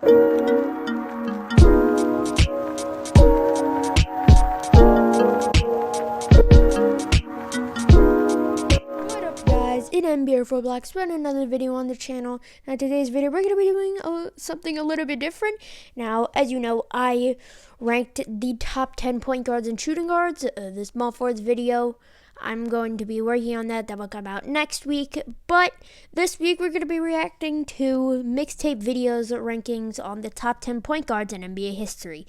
In NBA FORTBLOX, run another video on the channel. Now today's video we're going to be doing something a little bit different. Now, as you know, I ranked the top 10 point guards and shooting guards. The small forwards video, I'm going to be working on that. That will come out next week. But this week we're going to be reacting to MixedTapeVideos rankings on the top 10 point guards in NBA history.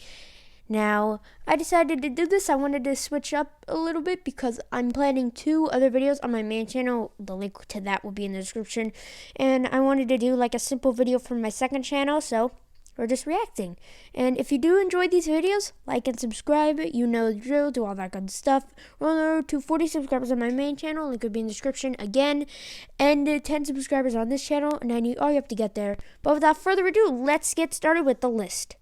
Now, I decided to do this. I wanted to switch up a little bit because I'm planning 2 other videos on my main channel. The link to that will be in the description. And I wanted to do like a simple video for my second channel, so we're just reacting. And if you do enjoy these videos, like and subscribe. You know the drill, do all that good stuff. We're on the road to 40 subscribers on my main channel. Link will be in the description again. And 10 subscribers on this channel, and I need all you have to get there. But without further ado, let's get started with the list.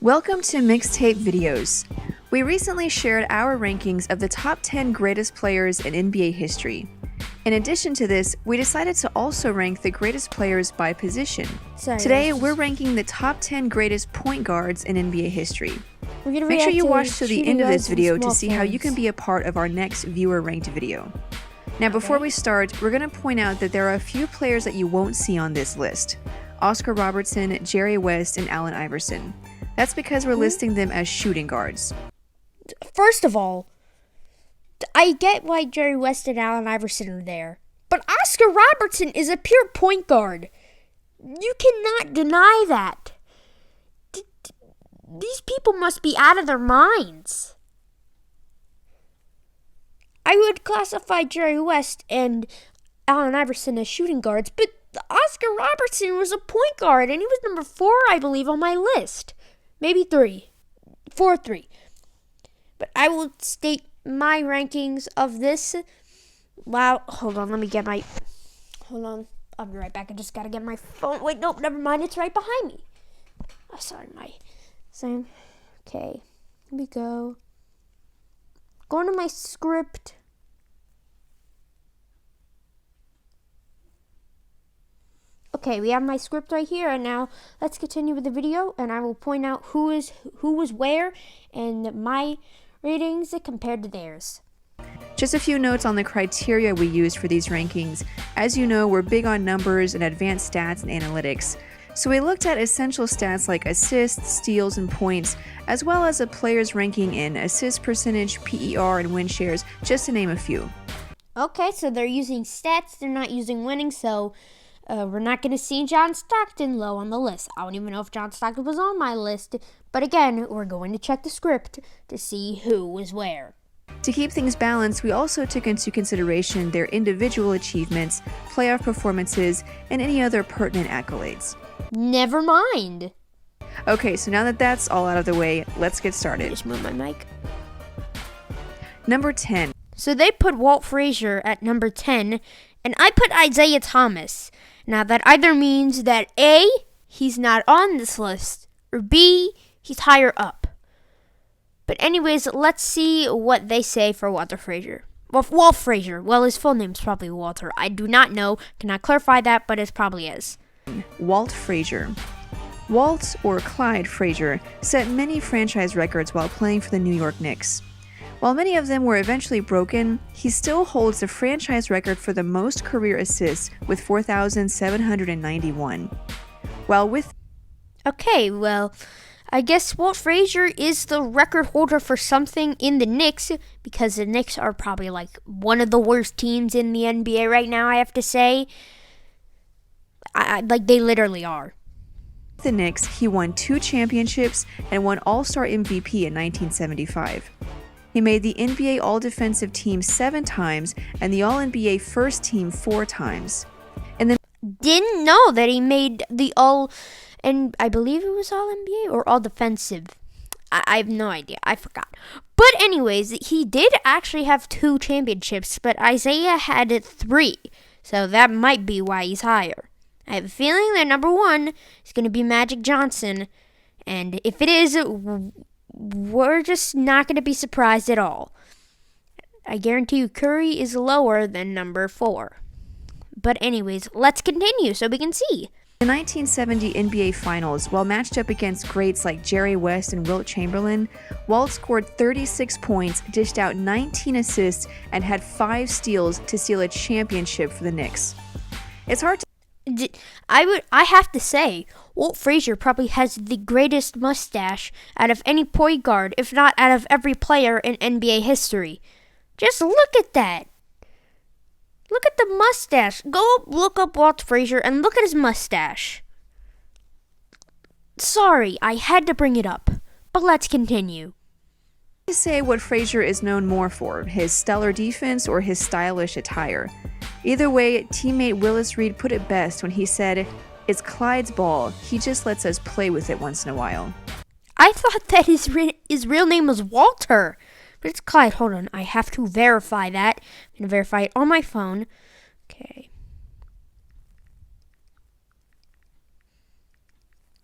Welcome to MixedTapeVideos. We recently shared our rankings of the top 10 greatest players in NBA history. In addition to this, we decided to also rank the greatest players by position. Today, we're ranking the top 10 greatest point guards in NBA history. Make sure you watch to the end of this video to see how you can be a part of our next viewer-ranked video. Now, before we start, we're going to point out that there are a few players that you won't see on this list: Oscar Robertson, Jerry West, and Allen Iverson. That's because we're listing them as shooting guards. First of all, I get why Jerry West and Allen Iverson are there, but Oscar Robertson is a pure point guard. You cannot deny that. These people must be out of their minds. I would classify Jerry West and Allen Iverson as shooting guards, but Oscar Robertson was a point guard, and he was number 4, I believe, on my list. Maybe 3. 4, 3. But I will state my rankings of this. Wow. Hold on. Let me get my... Hold on. I'll be right back. I just got to get my phone. Wait, nope. Never mind. It's right behind me. Oh, sorry. Same. Okay. Here we go. Going to my script. Okay, we have my script right here, and now let's continue with the video, and I will point out who was where and my ratings compared to theirs. Just a few notes on the criteria we used for these rankings. As you know, we're big on numbers and advanced stats and analytics. So we looked at essential stats like assists, steals, and points, as well as a player's ranking in assist percentage, PER, and win shares, just to name a few. Okay, so they're using stats, they're not using winning, so we're not going to see John Stockton low on the list. I don't even know if John Stockton was on my list. But again, we're going to check the script to see who was where. To keep things balanced, we also took into consideration their individual achievements, playoff performances, and any other pertinent accolades. Never mind. Okay, so now that that's all out of the way, let's get started. Just move my mic. Number 10. So they put Walt Frazier at number 10, and I put Isaiah Thomas. Now, that either means that A, he's not on this list, or B, he's higher up. But anyways, let's see what they say for Walter Frazier. Well, Walt Frazier. Well, his full name's probably Walter. I do not know, cannot clarify that, but it probably is. Walt Frazier. Walt, or Clyde Frazier, set many franchise records while playing for the New York Knicks. While many of them were eventually broken, he still holds the franchise record for the most career assists with 4,791. Okay, well, I guess Walt Frazier is the record holder for something in the Knicks, because the Knicks are probably like one of the worst teams in the NBA right now, I have to say. Like, they literally are. With the Knicks, he won 2 championships and won All-Star MVP in 1975. He made the NBA All-Defensive Team 7 times and the All-NBA First Team 4 times. And then didn't know that he made the All, and I believe it was All-NBA or All-Defensive. I have no idea. I forgot. But anyways, he did actually have 2 championships, but Isaiah had 3. So that might be why he's higher. I have a feeling that number 1 is going to be Magic Johnson. And if it is, we're just not going to be surprised at all. I guarantee you Curry is lower than number 4. But anyways, let's continue so we can see. In the 1970 NBA Finals, while matched up against greats like Jerry West and Wilt Chamberlain, Walt scored 36 points, dished out 19 assists, and had 5 steals to seal a championship for the Knicks. It's hard to... I have to say, Walt Frazier probably has the greatest mustache out of any point guard, if not out of every player in NBA history. Just look at that. Look at the mustache. Look up Walt Frazier and look at his mustache. Sorry, I had to bring it up, but let's continue. To say what Frazier is known more for, his stellar defense or his stylish attire. Either way, teammate Willis Reed put it best when he said, "It's Clyde's ball. He just lets us play with it once in a while." I thought that his real name was Walter. But it's Clyde. Hold on. I have to verify that. I'm going to verify it on my phone. Okay.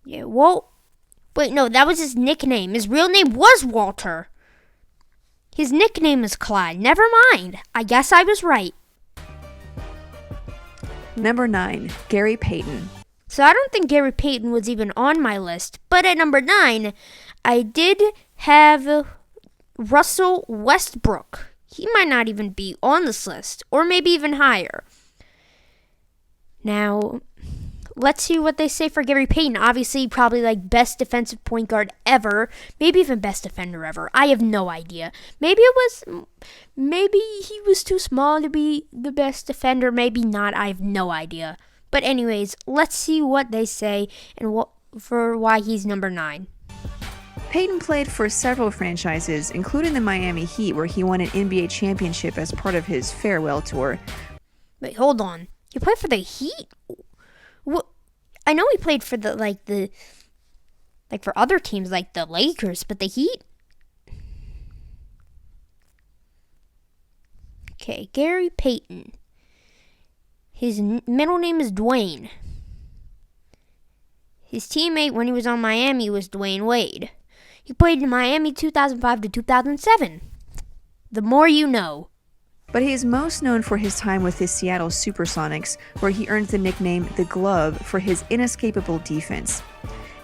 Yeah, wait, no, that was his nickname. His real name was Walter. His nickname is Clyde. Never mind. I guess I was right. Number 9, Gary Payton. So I don't think Gary Payton was even on my list. But at number 9, I did have Russell Westbrook. He might not even be on this list, or maybe even higher. Now, let's see what they say for Gary Payton. Obviously, probably like best defensive point guard ever, maybe even best defender ever. I have no idea. Maybe he was too small to be the best defender, maybe not. I have no idea. But anyways, let's see what they say and why he's number 9. Payton played for several franchises, including the Miami Heat, where he won an NBA championship as part of his farewell tour. Wait, hold on. He played for the Heat? What? I know he played for for other teams like the Lakers, but the Heat? Okay, Gary Payton. His middle name is Dwayne. His teammate when he was on Miami was Dwayne Wade. He played in Miami 2005 to 2007. The more you know. But he is most known for his time with the Seattle Supersonics, where he earned the nickname The Glove for his inescapable defense.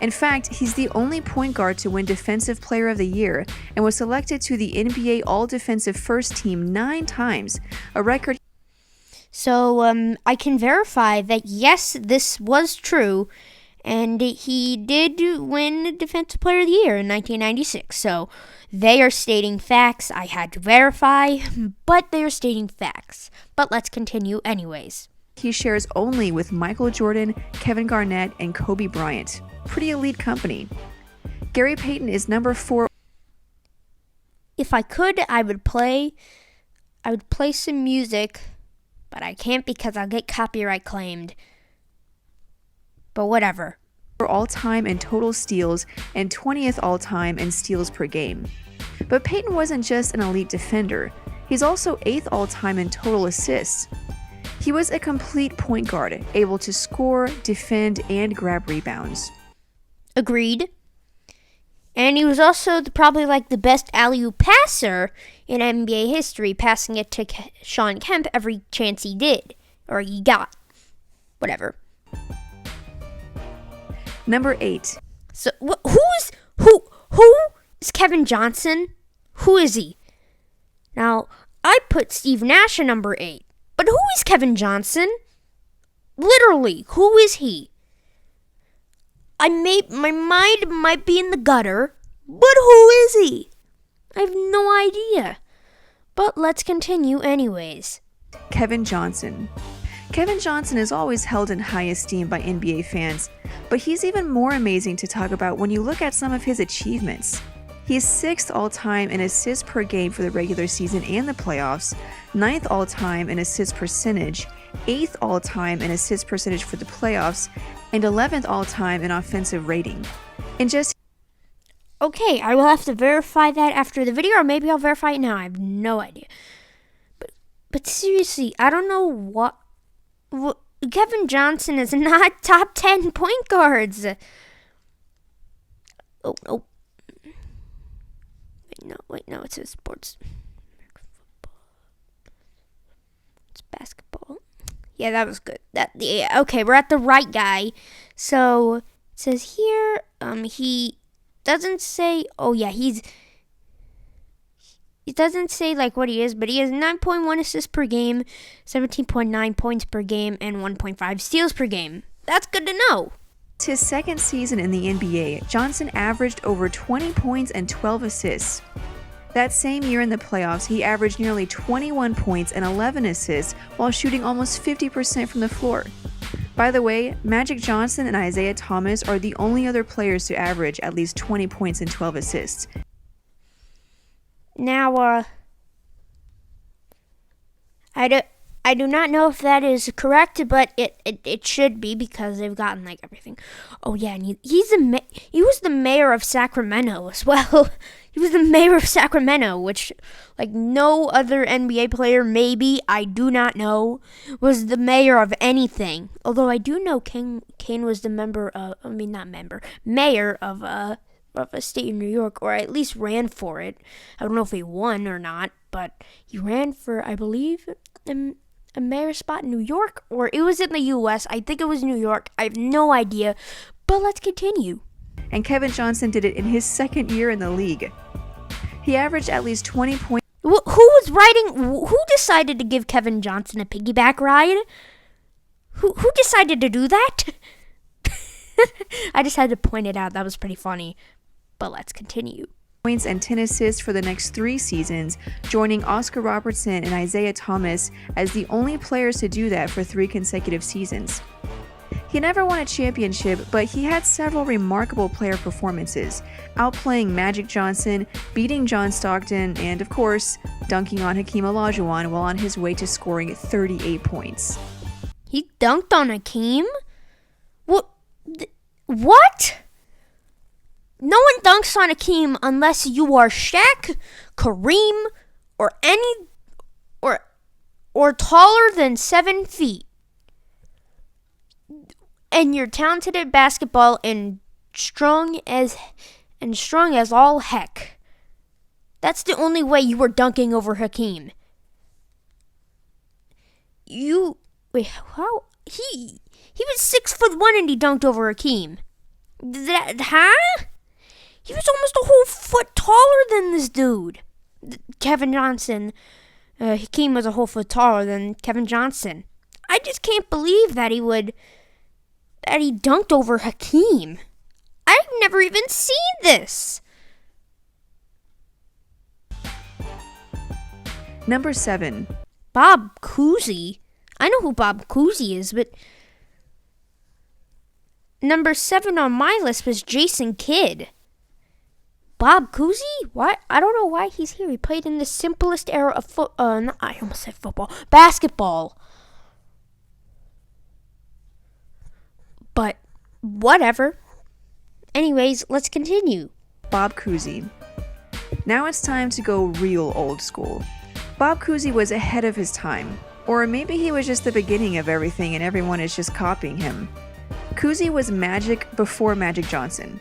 In fact, he's the only point guard to win Defensive Player of the Year and was selected to the NBA All-Defensive First Team 9 times, a record. So I can verify that yes, this was true. And he did win Defensive Player of the Year in 1996. So they are stating facts. I had to verify, but they are stating facts. But let's continue anyways. He shares only with Michael Jordan, Kevin Garnett, and Kobe Bryant. Pretty elite company. Gary Payton is number 4. If I could, I would play some music, but I can't because I'll get copyright claimed. But whatever. All-time in total steals and 20th all-time in steals per game. But Payton wasn't just an elite defender. He's also 8th all-time in total assists. He was a complete point guard, able to score, defend, and grab rebounds. Agreed. And he was also probably like the best alley-oop passer in NBA history, passing it to Sean Kemp every chance he did, or he got. Whatever. Number 8. So who is Kevin Johnson? Who is he? Now, I put Steve Nash at number 8. But who is Kevin Johnson? Literally, who is he? My mind might be in the gutter, but who is he? I have no idea. But let's continue anyways. Kevin Johnson. Kevin Johnson is always held in high esteem by NBA fans, but he's even more amazing to talk about when you look at some of his achievements. He is 6th all-time in assists per game for the regular season and the playoffs, 9th all-time in assist percentage, 8th all-time in assist percentage for the playoffs, and 11th all-time in offensive rating. Okay, I will have to verify that after the video, or maybe I'll verify it now. I have no idea. But seriously, I don't know what Kevin Johnson is not top 10 point guards. Oh. Wait, no, it says sports. It's basketball. Yeah, that was good. Yeah, okay, we're at the right guy. So it says here, he doesn't say. Oh yeah, he doesn't say like what he is, but he has 9.1 assists per game, 17.9 points per game, and 1.5 steals per game. That's good to know. His second season in the NBA, Johnson averaged over 20 points and 12 assists. That same year in the playoffs, he averaged nearly 21 points and 11 assists while shooting almost 50% from the floor. By the way, Magic Johnson and ISIAH Thomas are the only other players to average at least 20 points and 12 assists. Now, I do not know if that is correct, but it should be because they've gotten like everything. Oh yeah, and he was the mayor of Sacramento as well. He was the mayor of Sacramento, which like no other NBA player, maybe, I do not know, was the mayor of anything. Although I do know Kane was the mayor of a state in New York, or at least ran for it. I don't know if he won or not, but he ran for, I believe, a mayor spot in New York, or it was in the U.S. I think it was New York. I have no idea, but let's continue. And Kevin Johnson did it in his second year in the league. He averaged at least 20 points. Who decided to give Kevin Johnson a piggyback ride? Who decided to do that? I just had to point it out. That was pretty funny. But let's continue. Points and 10 assists for the next 3 seasons, joining Oscar Robertson and ISIAH Thomas as the only players to do that for 3 consecutive seasons. He never won a championship, but he had several remarkable player performances, outplaying Magic Johnson, beating John Stockton, and of course, dunking on Hakeem Olajuwon while on his way to scoring 38 points. He dunked on Hakeem? What? No one dunks on Hakeem unless you are Shaq, Kareem, or taller than 7 feet. And you're talented at basketball and strong as all heck. That's the only way you were dunking over Hakeem. He was 6'1" and he dunked over Hakeem. He was almost a whole foot taller than this dude. Kevin Johnson. Hakeem was a whole foot taller than Kevin Johnson. I just can't believe that he dunked over Hakeem. I've never even seen this. Number 7. Bob Cousy. I know who Bob Cousy is, but number 7 on my list was Jason Kidd. Bob Cousy? What? I don't know why he's here. He played in the simplest era of I almost said football. Basketball. But whatever. Anyways, let's continue. Bob Cousy. Now it's time to go real old school. Bob Cousy was ahead of his time. Or maybe he was just the beginning of everything and everyone is just copying him. Cousy was Magic before Magic Johnson.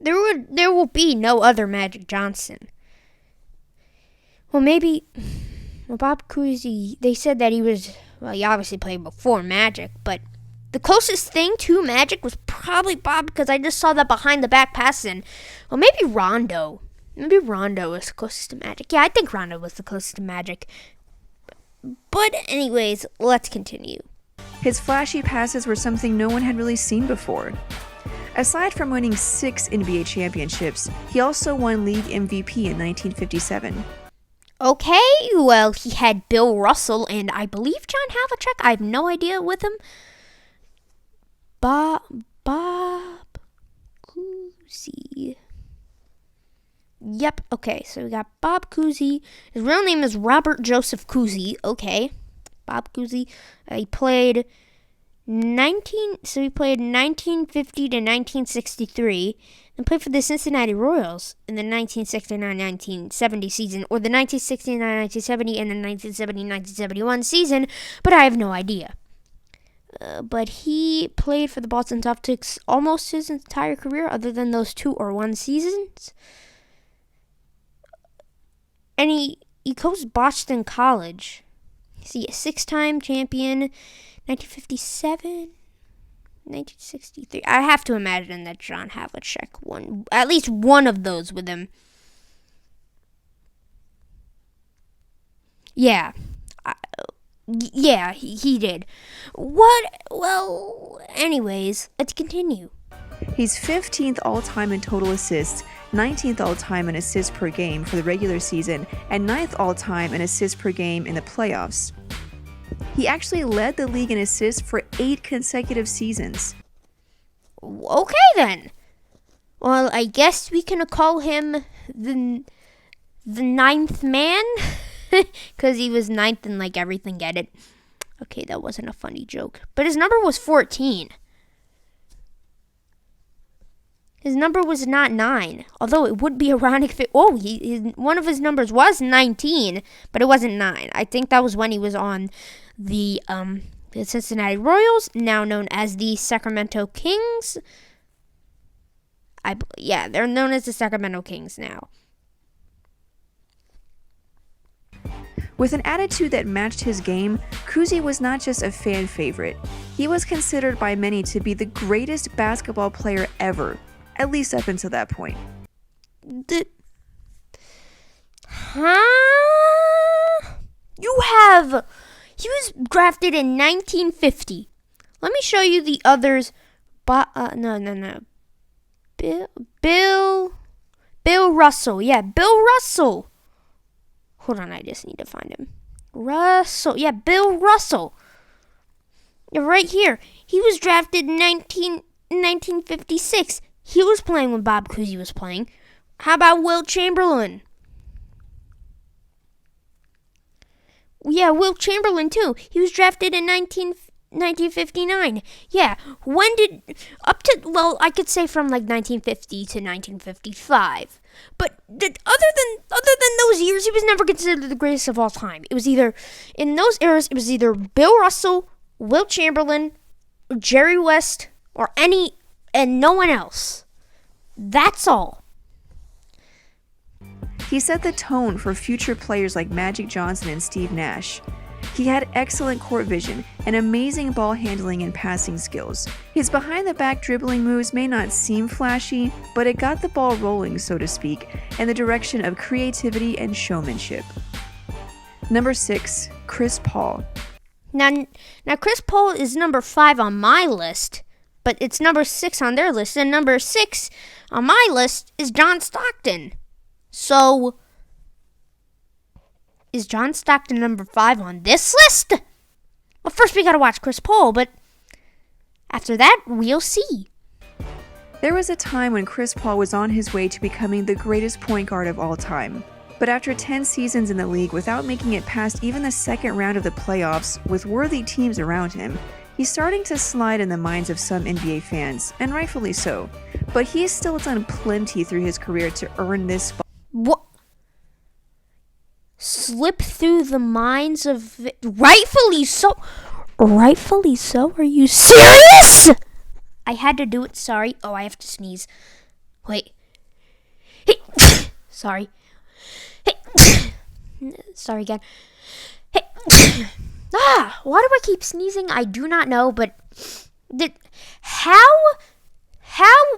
There will be no other Magic Johnson. Well, Bob Cousy, they said that he obviously played before Magic, but the closest thing to Magic was probably Bob, because I just saw that behind the back pass, and maybe Rondo. Maybe Rondo was the closest to Magic. Yeah, I think Rondo was the closest to Magic. But anyways, let's continue. His flashy passes were something no one had really seen before. Aside from winning 6 NBA championships, he also won league MVP in 1957. Okay, well, he had Bill Russell and I believe John Havlicek. I have no idea with him. Bob Cousy. Yep, okay, so we got Bob Cousy. His real name is Robert Joseph Cousy. Okay, Bob Cousy. He played 1950 to 1963, and played for the Cincinnati Royals in the 1969-1970 season, or the 1969-1970 and the 1970-1971 season, but I have no idea. But he played for the Boston Celtics almost his entire career, other than those 2 or 1 seasons. And he coached Boston College. Is he a 6-time champion? 1957, 1963. I have to imagine that John Havlicek won at least one of those with him. Yeah. Yeah, he did. What? Well, anyways, let's continue. He's 15th all-time in total assists, 19th all-time in assists per game for the regular season, and 9th all-time in assists per game in the playoffs. He actually led the league in assists for 8 consecutive seasons. Okay then. Well, I guess we can call him the ninth man, because he was ninth in like everything. Get it? Okay, that wasn't a funny joke. But his number was 14. His number was not 9, although it would be ironic if one of his numbers was 19, but it wasn't 9. I think that was when he was on the Cincinnati Royals, now known as the Sacramento Kings. They're known as the Sacramento Kings now. With an attitude that matched his game, COUSY was not just a fan favorite. He was considered by many to be the greatest basketball player ever, at least up until that point. He was drafted in 1950. Let me show you the others. Bill Russell. Yeah, Bill Russell. Hold on, I just need to find him. Russell. Yeah, Bill Russell. Right here. He was drafted in 1956. He was playing when Bob Cousy was playing. How about Wilt Chamberlain? Yeah, Wilt Chamberlain too. He was drafted in 1959. Yeah, I could say from like 1950 to 1955. But other than those years, he was never considered the greatest of all time. It was either, in those eras, it was either Bill Russell, Wilt Chamberlain, Jerry West, and no one else. That's all. He set the tone for future players like Magic Johnson and Steve Nash. He had excellent court vision and amazing ball handling and passing skills. His behind-the-back dribbling moves may not seem flashy, but it got the ball rolling, so to speak, in the direction of creativity and showmanship. Number 6, Chris Paul. Now Chris Paul is number 5 on my list, but it's number 6 on their list, and number 6 on my list is John Stockton. So, is John Stockton number 5 on this list? Well, first we gotta watch Chris Paul, but after that, we'll see. There was a time when Chris Paul was on his way to becoming the greatest point guard of all time. But after 10 seasons in the league without making it past even the second round of the playoffs with worthy teams around him, he's starting to slide in the minds of some NBA fans, and rightfully so. But he's still done plenty through his career to earn this spot. What? Slip through the minds of... Rightfully so? Rightfully so? Are you serious? I had to do it, sorry. Oh, I have to sneeze. Wait. Hey. Sorry. Hey. Sorry again. Hey. Why do I keep sneezing? I do not know, but...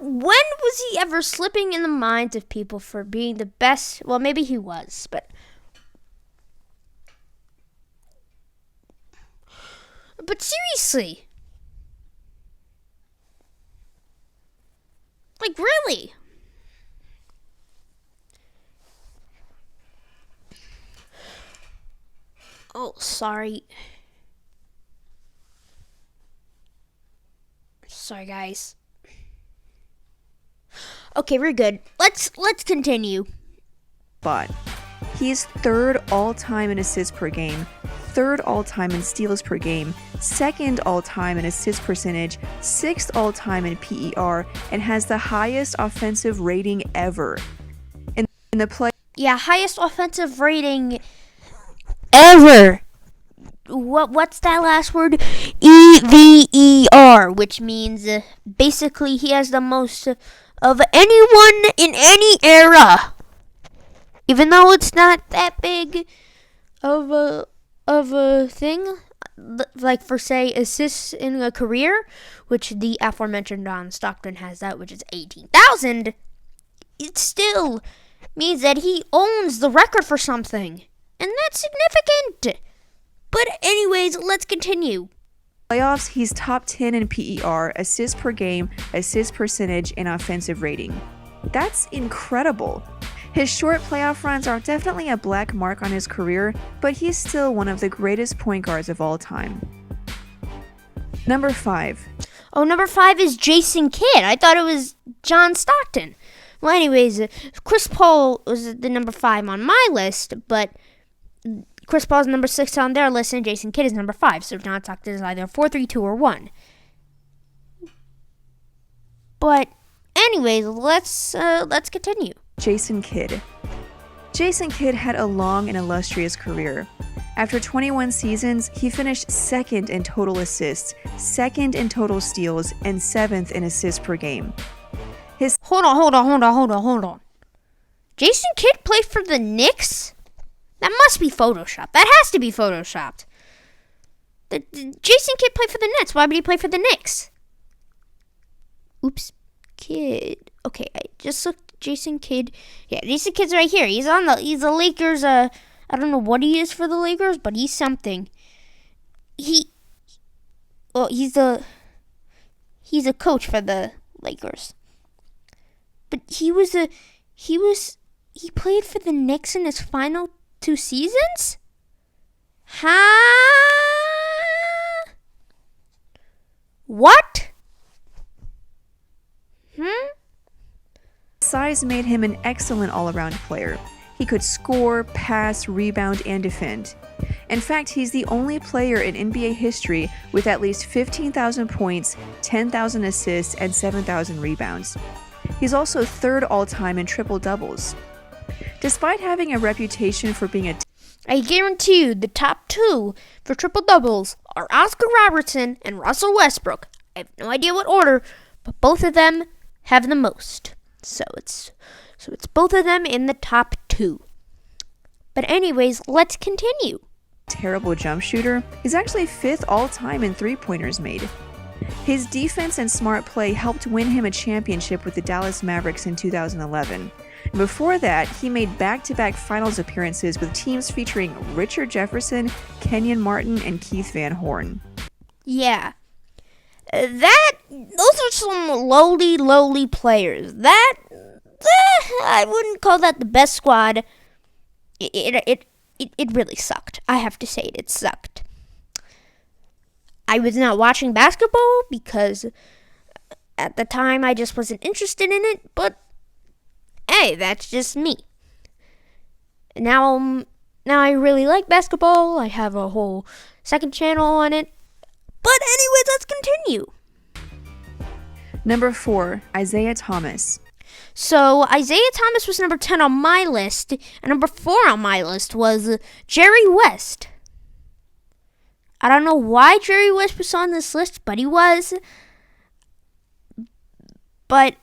when was he ever slipping in the minds of people for being the best? Well, maybe he was, but seriously, like really? Oh, sorry. Sorry, guys. Okay, we're good. Let's continue. But he's 3rd all-time in assists per game, 3rd all-time in steals per game, 2nd all-time in assist percentage, 6th all-time in PER, and has the highest offensive rating ever. In the play. Yeah, highest offensive rating ever. What's that last word? EVER, which means basically he has the most of anyone in any era. Even though it's not that big of a of a thing, like for say assists in a career, which the aforementioned John Stockton has that, which is 18,000, it still means that he owns the record for something, and that's significant. But anyways, let's continue. Playoffs, he's top 10 in PER, assists per game, assist percentage, and offensive rating. That's incredible. His short playoff runs are definitely a black mark on his career, but he's still one of the greatest point guards of all time. Number 5. Oh, number 5 is Jason Kidd. I thought it was John Stockton. Well, anyways, Chris Paul was the number 5 on my list, but Chris Paul's number 6 on their list, and Jason Kidd is number 5. So John Stockton is either 4, 3, 2, or 1. But anyways, let's continue. Jason Kidd. Jason Kidd had a long and illustrious career. After 21 seasons, he finished 2nd in total assists, 2nd in total steals, and 7th in assists per game. Hold on. Jason Kidd played for the Knicks? That must be photoshopped. That has to be photoshopped. Jason Kidd played for the Nets. Why would he play for the Knicks? Oops. Kidd. Okay, I just looked. Jason Kidd. Yeah, Jason Kidd's right here. He's the Lakers. I don't know what he is for the Lakers, but he's something. He's a coach for the Lakers. But he played for the Knicks in his final 2 seasons? What? Size made him an excellent all-around player. He could score, pass, rebound, and defend. In fact, he's the only player in NBA history with at least 15,000 points, 10,000 assists, and 7,000 rebounds. He's also 3rd all-time in triple-doubles. Despite having a reputation for being I guarantee you the top 2 for triple-doubles are Oscar Robertson and Russell Westbrook. I have no idea what order, but both of them have the most. So it's both of them in the top 2. But anyways, let's continue. Terrible jump shooter, he's actually 5th all-time in three-pointers made. His defense and smart play helped win him a championship with the Dallas Mavericks in 2011. Before that, he made back-to-back finals appearances with teams featuring Richard Jefferson, Kenyon Martin, and Keith Van Horn. Yeah. Those are some lowly players. I wouldn't call that the best squad. It really sucked. I have to say it sucked. I was not watching basketball because at the time I just wasn't interested in it, but hey, that's just me. Now I really like basketball. I have a whole second channel on it. But anyways, let's continue. Number 4, Isaiah Thomas. So Isaiah Thomas was number 10 on my list, and number 4 on my list was Jerry West. I don't know why Jerry West was on this list, but he was. But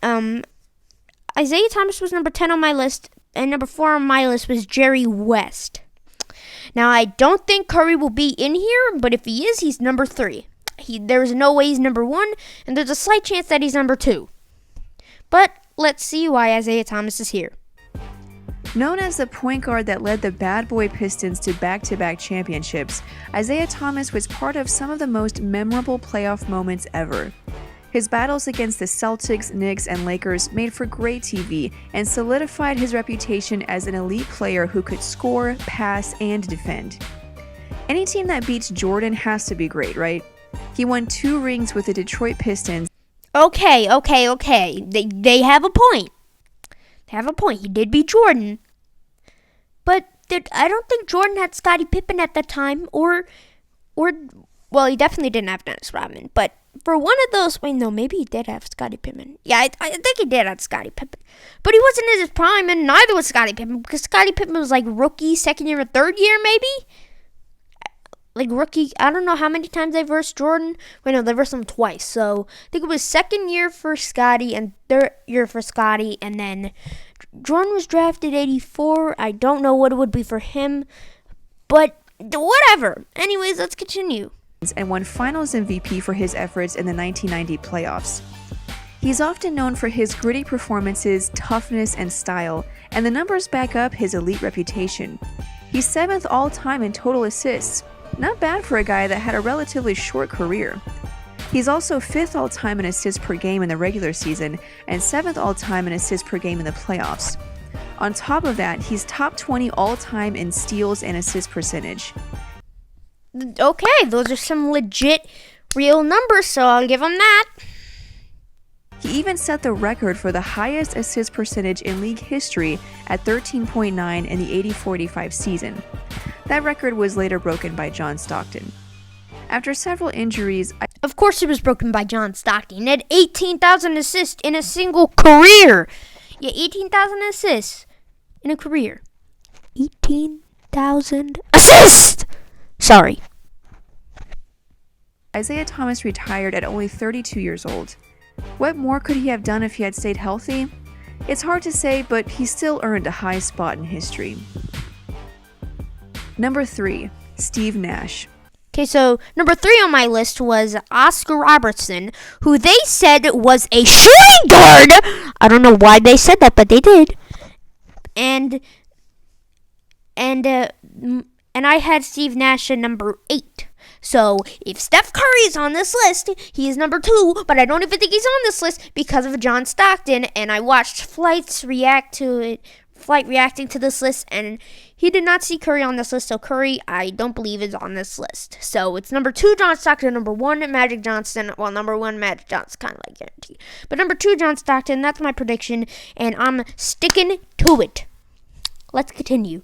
Isaiah Thomas was number 10 on my list, and number 4 on my list was Jerry West. Now, I don't think Curry will be in here, but if he is, he's number 3. There's no way he's number 1, and there's a slight chance that he's number 2. But let's see why Isaiah Thomas is here. Known as the point guard that led the Bad Boy Pistons to back-to-back championships, Isaiah Thomas was part of some of the most memorable playoff moments ever. His battles against the Celtics, Knicks, and Lakers made for great TV and solidified his reputation as an elite player who could score, pass, and defend. Any team that beats Jordan has to be great, right? He won 2 rings with the Detroit Pistons. Okay. They have a point. He did beat Jordan. But I don't think Jordan had Scottie Pippen at that time. Well, he definitely didn't have Dennis Rodman. But for one of those, wait, no, maybe he did have Scottie Pippen. Yeah, I think he did have Scottie Pippen. But he wasn't in his prime, and neither was Scottie Pippen. Because Scottie Pippen was like rookie, second year, or third year, maybe? Like rookie, I don't know how many times they versed Jordan. Wait, no, they versed him twice. So I think it was second year for Scottie and third year for Scottie. And then Jordan was drafted 84. I don't know what it would be for him. But whatever. Anyways, let's continue. And won Finals MVP for his efforts in the 1990 playoffs. He's often known for his gritty performances, toughness, and style, and the numbers back up his elite reputation. He's 7th all-time in total assists. Not bad for a guy that had a relatively short career. He's also 5th all-time in assists per game in the regular season and 7th all-time in assists per game in the playoffs. On top of that, he's top 20 all-time in steals and assist percentage. Okay, those are some legit, real numbers, so I'll give him that. He even set the record for the highest assist percentage in league history at 13.9 in the 80-45 season. That record was later broken by John Stockton. After several injuries, Of course it was broken by John Stockton. He had 18,000 assists in a single career. Yeah, 18,000 assists in a career. 18,000 assists! Sorry. ISIAH Thomas retired at only 32 years old. What more could he have done if he had stayed healthy? It's hard to say, but he still earned a high spot in history. Number 3, Steve Nash. Okay, so number 3 on my list was Oscar Robertson, who they said was a shooting guard. I don't know why they said that, but they did. And I had Steve Nash at number 8. So if Steph Curry is on this list, he is number 2, but I don't even think he's on this list because of John Stockton, and I watched Flight reacting to this list, and he did not see Curry on this list, so Curry, I don't believe, is on this list. So it's number 2, John Stockton, number 1, Magic Johnson. Well, number 1, Magic Johnson, kind of like guaranteed. But number 2, John Stockton, that's my prediction, and I'm sticking to it. Let's continue.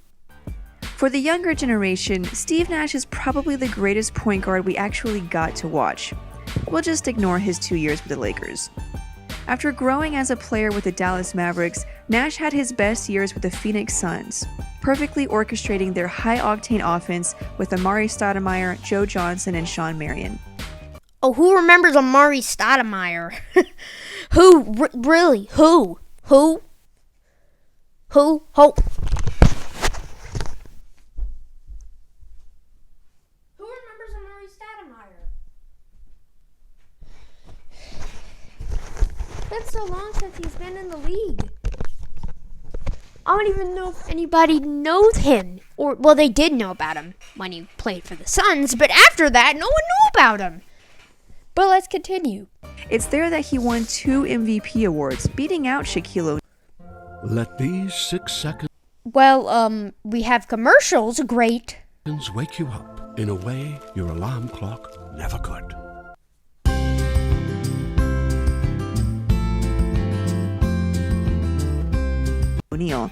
For the younger generation, Steve Nash is probably the greatest point guard we actually got to watch. We'll just ignore his 2 years with the Lakers. After growing as a player with the Dallas Mavericks, Nash had his best years with the Phoenix Suns, perfectly orchestrating their high-octane offense with Amari Stoudemire, Joe Johnson, and Shawn Marion. Oh, who remembers Amari Stoudemire? Who? Really? Who? Who? Who? Who? That's so long since he's been in the league. I don't even know if anybody knows him. Well, they did know about him when he played for the Suns, but after that, no one knew about him. But let's continue. It's there that he won 2 MVP awards, beating out Shaquille O'Neal. Let these 6 seconds Well, we have commercials. Great. wake you up in a way your alarm clock never could. O'Neal.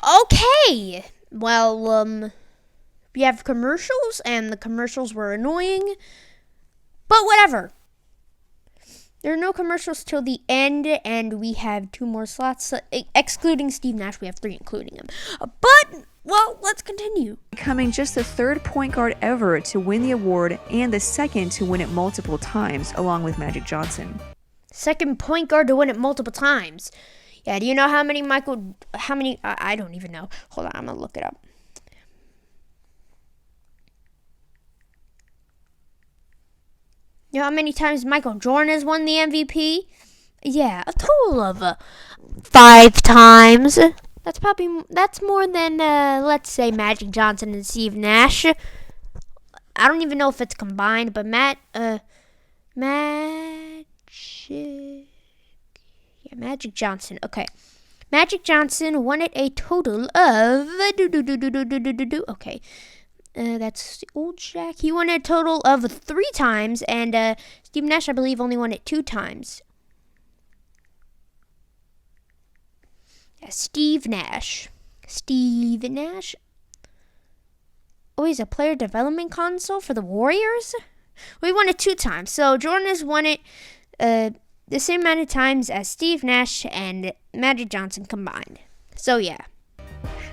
Okay. Well, we have commercials, and the commercials were annoying. But whatever. There are no commercials till the end, and we have 2 more slots. Excluding Steve Nash, we have 3 including him. But, well, let's continue. Becoming just the 3rd point guard ever to win the award and the 2nd to win it multiple times, along with Magic Johnson. 2nd point guard to win it multiple times. Yeah, do you know how many I don't even know. Hold on, I'm going to look it up. You know how many times Michael Jordan has won the MVP? Yeah, a total of 5 times. That's more than, let's say, Magic Johnson and Steve Nash. I don't even know if it's combined, but Magic Johnson. Okay. Magic Johnson won it a total of... Okay. That's the old Shaq. He won it a total of 3 times, and Steve Nash, I believe, only won it 2 times. Yeah, Steve Nash. Oh, he's a player development console for the Warriors? We won it 2 times. So Jordan has won it the same amount of times as Steve Nash and Magic Johnson combined. So yeah.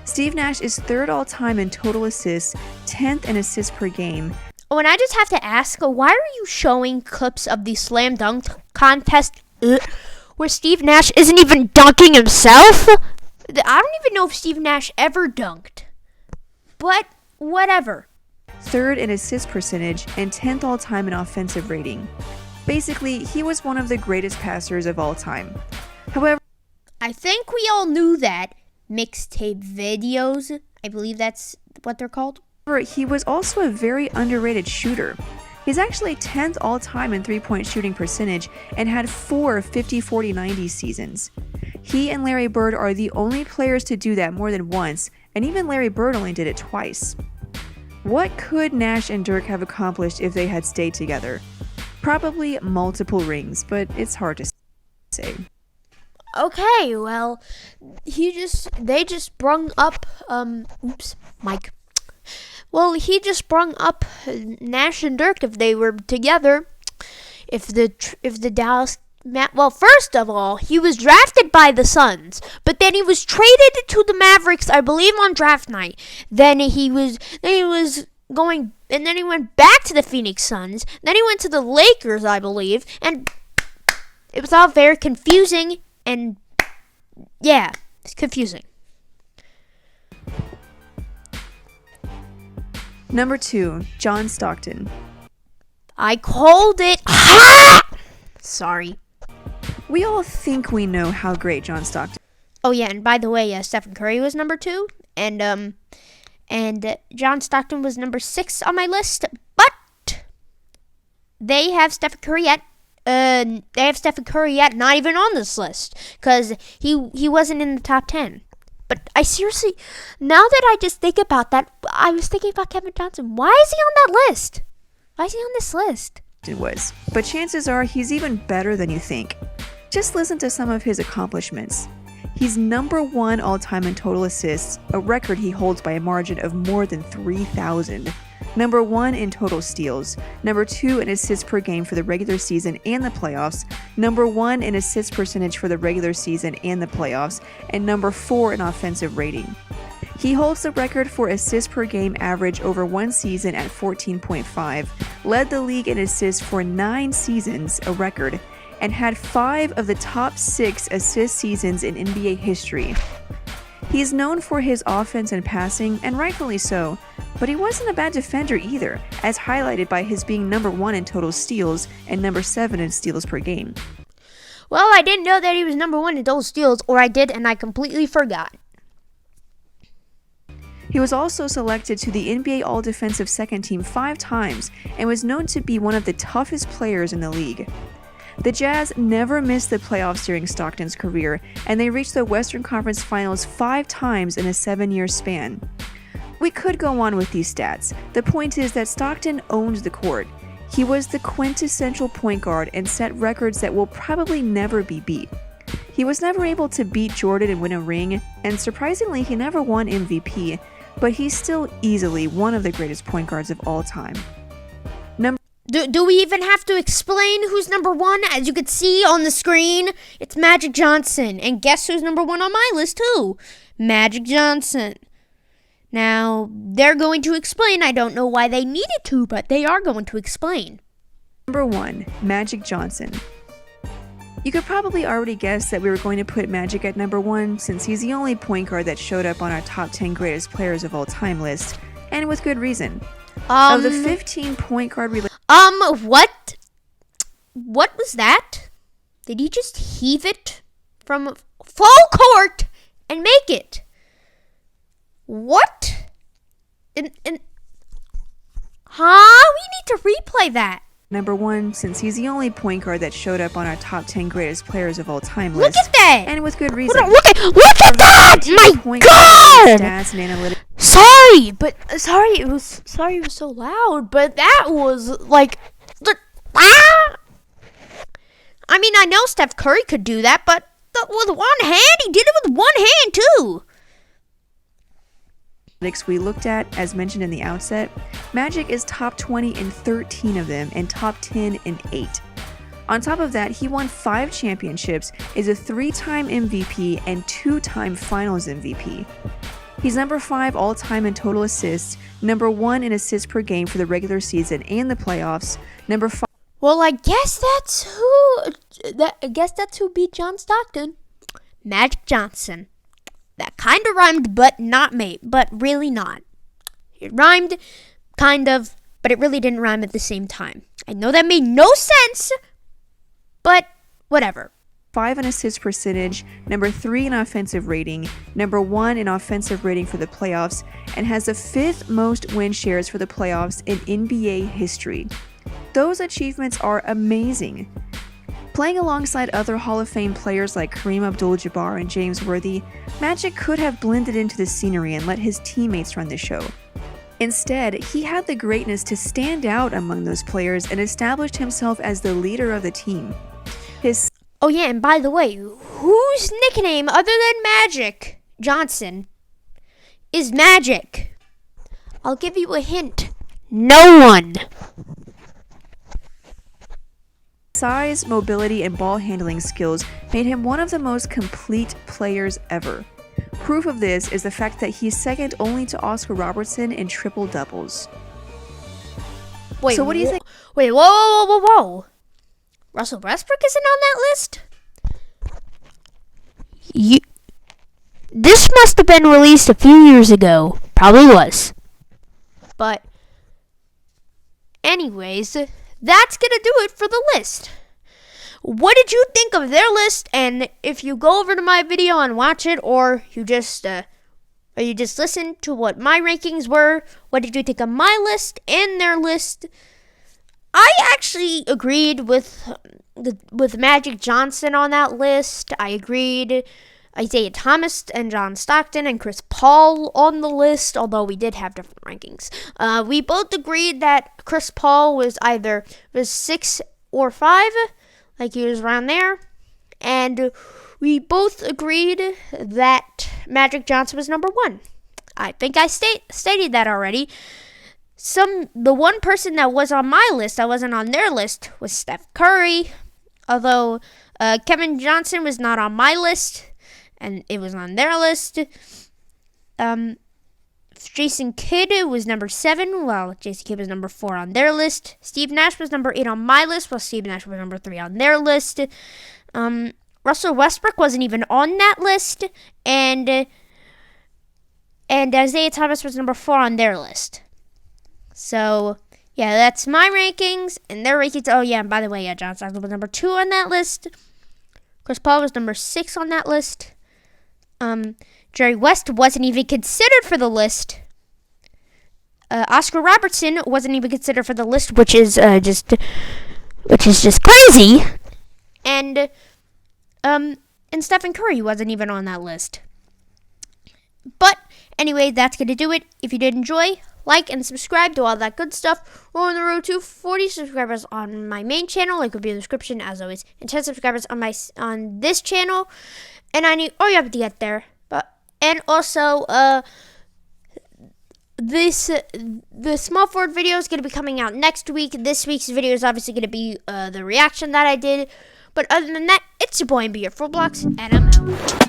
Steve Nash is 3rd all-time in total assists, 10th in assists per game. Oh, and I just have to ask, why are you showing clips of the slam dunk contest where Steve Nash isn't even dunking himself? I don't even know if Steve Nash ever dunked. But whatever. Third in assist percentage, and 10th all-time in offensive rating. Basically, he was one of the greatest passers of all time. However, I think we all knew that. MixedTapeVideos, I believe that's what they're called. he was also a very underrated shooter. He's actually 10th all-time in three-point shooting percentage and had 4 50-40-90 seasons. He and Larry Bird are the only players to do that more than once, and even Larry Bird only did it twice. What could Nash and Dirk have accomplished if they had stayed together? Probably multiple rings, but it's hard to say. Okay, well, they just brung up, Mike. Well, he just brung up Nash and Dirk if they were together. If the Dallas, well, first of all, he was drafted by the Suns, but then he was traded to the Mavericks, I believe, on draft night. Then he went back to the Phoenix Suns. Then he went to the Lakers, I believe, and it was all very confusing. And yeah, it's confusing. Number 2, John Stockton. I called it. Sorry. We all think we know how great John Stockton. Oh yeah, and by the way, Stephen Curry was number 2, and John Stockton was number 6 on my list. But they have Stephen Curry at not even on this list because he wasn't in the top 10. But I seriously, now that I just think about that, I was thinking about Kevin Johnson. Why is he on that list? Why is he on this list? It was, but chances are he's even better than you think. Just listen to some of his accomplishments. He's number 1 all-time in total assists, a record he holds by a margin of more than 3,000. Number 1 in total steals, number 2 in assists per game for the regular season and the playoffs, number 1 in assist percentage for the regular season and the playoffs, and number 4 in offensive rating. He holds the record for assists per game average over one season at 14.5, led the league in assists for 9 seasons, a record, and had 5 of the top 6 assist seasons in NBA history. He's known for his offense and passing, and rightfully so, but he wasn't a bad defender either, as highlighted by his being number 1 in total steals and number 7 in steals per game. Well, I didn't know that he was number 1 in total steals, or I did and I completely forgot. He was also selected to the NBA All-Defensive Second Team 5 times and was known to be one of the toughest players in the league. The Jazz never missed the playoffs during Stockton's career, and they reached the Western Conference Finals 5 times in a 7-year span. We could go on with these stats. The point is that Stockton owned the court. He was the quintessential point guard and set records that will probably never be beat. He was never able to beat Jordan and win a ring, and surprisingly, he never won MVP, but he's still easily one of the greatest point guards of all time. Do we even have to explain who's number 1? As you can see on the screen, it's Magic Johnson. And guess who's number 1 on my list too? Magic Johnson. Now, they're going to explain. I don't know why they needed to, but they are going to explain. Number 1, Magic Johnson. You could probably already guess that we were going to put Magic at number 1 since he's the only point guard that showed up on our top 10 greatest players of all time list, and with good reason. Of the 15 point guard what? What was that? Did he just heave it from full court and make it? What? We need to replay that. Number 1 since he's the only point guard that showed up on our top 10 greatest players of all time list. Look at that! And with good reason. Look at that! My God! Stats and analytics. Sorry, it was so loud, but that was like, I mean, I know Steph Curry could do that, but with one hand, he did it with one hand too. We looked at, as mentioned in the outset, Magic is top 20 in 13 of them and top 10 in 8. On top of that, he won 5 championships, is a 3-time MVP and 2-time Finals MVP. He's number 5 all-time in total assists, number 1 in assists per game for the regular season and the playoffs, number 5. Well, I guess that's who beat John Stockton. Magic Johnson. That kind of rhymed, but really not. It rhymed, kind of, but it really didn't rhyme at the same time. I know that made no sense, but whatever. 5 in assist percentage, number 3 in offensive rating, number 1 in offensive rating for the playoffs, and has the 5th most win shares for the playoffs in NBA history. Those achievements are amazing. Playing alongside other Hall of Fame players like Kareem Abdul-Jabbar and James Worthy, Magic could have blended into the scenery and let his teammates run the show. Instead, he had the greatness to stand out among those players and established himself as the leader of the team. Oh yeah, and by the way, whose nickname other than Magic Johnson is Magic? I'll give you a hint. No one. Size, mobility, and ball handling skills made him one of the most complete players ever. Proof of this is the fact that he's second only to Oscar Robertson in triple doubles. Wait, so what do you think? Wait, whoa. Russell Westbrook isn't on that list? This must have been released a few years ago. Probably was. But anyways, that's gonna do it for the list. What did you think of their list? And if you go over to my video and watch it, or you just listen to what my rankings were, what did you think of my list and their list? I actually agreed with Magic Johnson on that list. I agreed Isaiah Thomas and John Stockton and Chris Paul on the list, although we did have different rankings. We both agreed that Chris Paul was either 6 or 5, like he was around there. And we both agreed that Magic Johnson was number 1. I think I stated that already. The one person that was on my list, that wasn't on their list, was Steph Curry. Although Kevin Johnson was not on my list, and it was on their list. Jason Kidd was number 7, while Jason Kidd was number 4 on their list. Steve Nash was number 8 on my list, while Steve Nash was number 3 on their list. Russell Westbrook wasn't even on that list, and Isaiah Thomas was number 4 on their list. So, yeah, that's my rankings and their rankings. Oh, yeah, and by the way, John Stockton was number 2 on that list. Chris Paul was number 6 on that list. Jerry West wasn't even considered for the list. Oscar Robertson wasn't even considered for the list, which is just crazy. And Stephen Curry wasn't even on that list. But anyway, that's gonna do it. If you did enjoy, like and subscribe to all that good stuff. We're on the road to 40 subscribers on my main channel. Link will be in the description as always. And 10 subscribers on this channel. And I need all you have to get there. And also the small forward video is going to be coming out next week. This week's video is obviously going to be the reaction that I did. But other than that, it's your boy, FORTBLOX, and I'm out.